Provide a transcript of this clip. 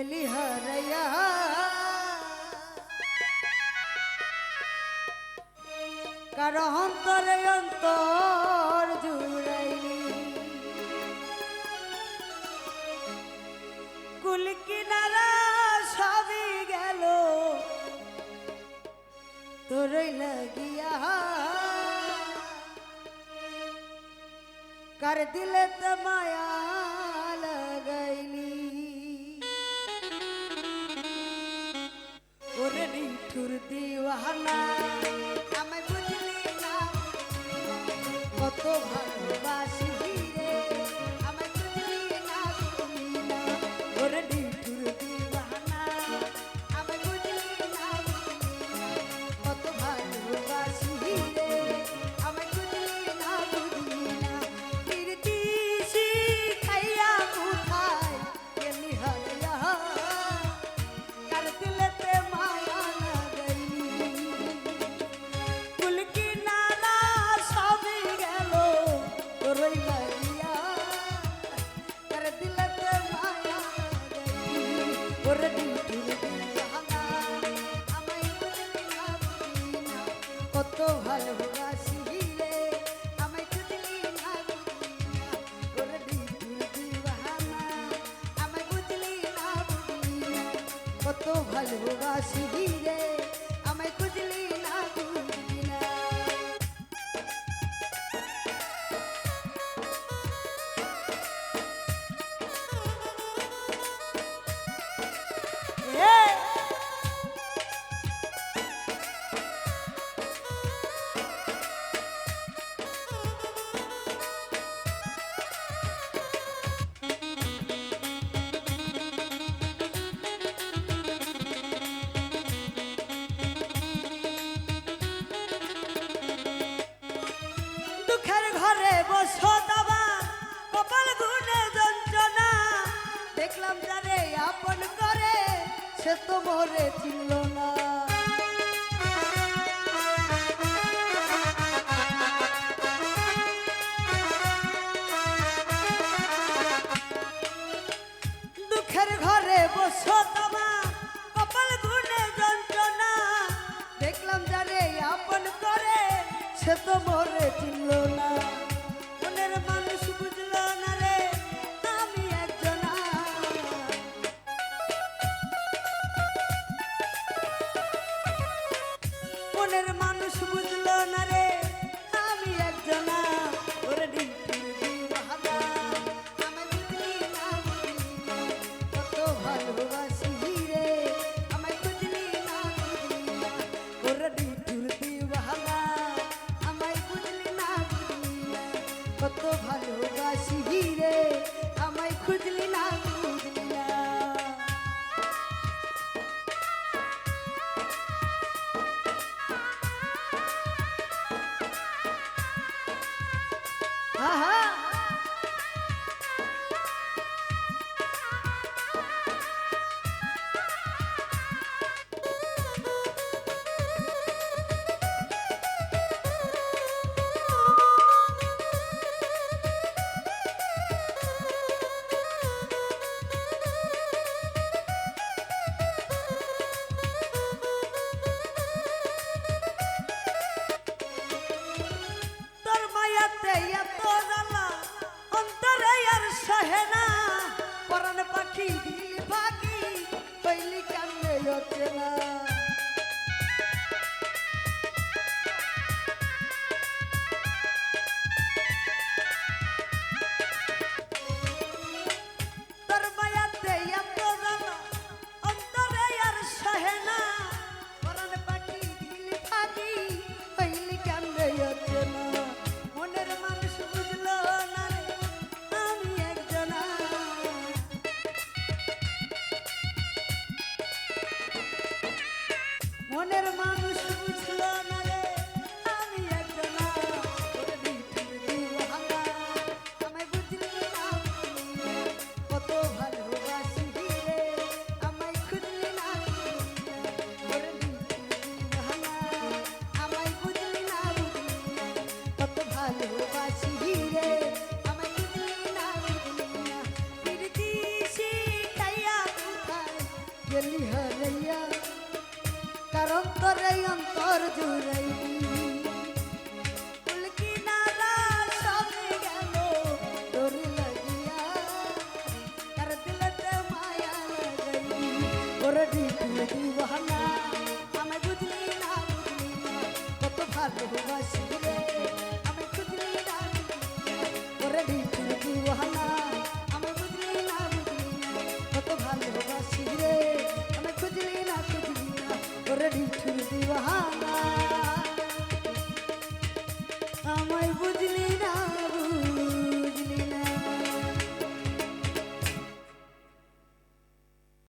গেলি হারাইয়া কারো অন্তরে অন্তর জুড়াইলি কুল কিনারা সবই গেল তোরই লাগিয়া কার দিলে তো মায়া লাগাইলি ওরে নিঠুর দিওয়ানা আমায় বুঝলি না কত ভালোবাসি রে আমায় বুঝলি না তুমি না ওরে নিঠুর দিওয়ানা আমায় বুঝলি না কত ভালোবাসি রে আমায় বুঝলি না পিরতিশি খাইয়া কোথায় গেলি হারিয়া কার দিলেতে মায়া লাগাইলি কুল কিনারা সবই গেল তোরই লাগিয়া কার দিলেতে মায়া লাগাইলি ওরে নিঠুর দিওয়ানা আমায় বুঝলি না কত ভালোবাসি রে আমায় বুঝলি না ওরে নিঠুর দিওয়ানা আমায় বুঝলি না কত ভালোবাসি রে আমায় বুঝলি না বুঝলি না দুঃখের ঘরে বসো দাবা কপাল গুনে যন্ত্রণা দেখলাম যারে আপন করে সে তো মরে ছিল না দুঃখের ঘরে বসো দাবা কপাল গুনে যন্ত্রণা দেখলাম যারে আপন করে সে তো মরে ছিল না মনের মানুষ বুঝলো না রে আমি একজনা মনের মানুষ বুঝলো না রে আমি একজনা ওরে নিঠুর দিওয়ানা আমায় বুঝলি না কত ভালোবাসি রে আমায় বুঝলি না ওরে নিঠুর দিওয়ানা আমায় বুঝলি না কত ভালোবাসি রে আমায় খুঁজলি না বুঝলি না আহা তোর মায়াতে এত জ্বালা অন্তরে আর সহে না পরাণ পাখি দিলি বাকি কইলি কান্দে হচ্ছে না তোর মায়াতে এত জ্বালা অন্তরে আর সহে না পরাণ পাখি দিলি বাকি কইলি কান্দে হচ্ছে না মনের মানুষ বুঝলো না রে আমি একজনা মনের মানুষ বুঝলো না রে আমি একজনা ওরে নিঠুর দিওয়ানা আমায় বুঝলি না কত ভালোবাসি রে আমায় খুঁজলি না ওরে নিঠুর দিওয়ানা আমায় বুঝলি না কত ভালোবাসি রে আমায় বুঝলি না পিরতিশি খাইয়া কোথায় গেলি হারাইয়া কারণ তোরে অন্তর জুড়াইলি ফুলকি নারা সবে গেল তোর লাগিয়া কার দিলতে মায়া লাগাইলি ওরে দিবানা আমি বুঝলি না কত ভালোবাসি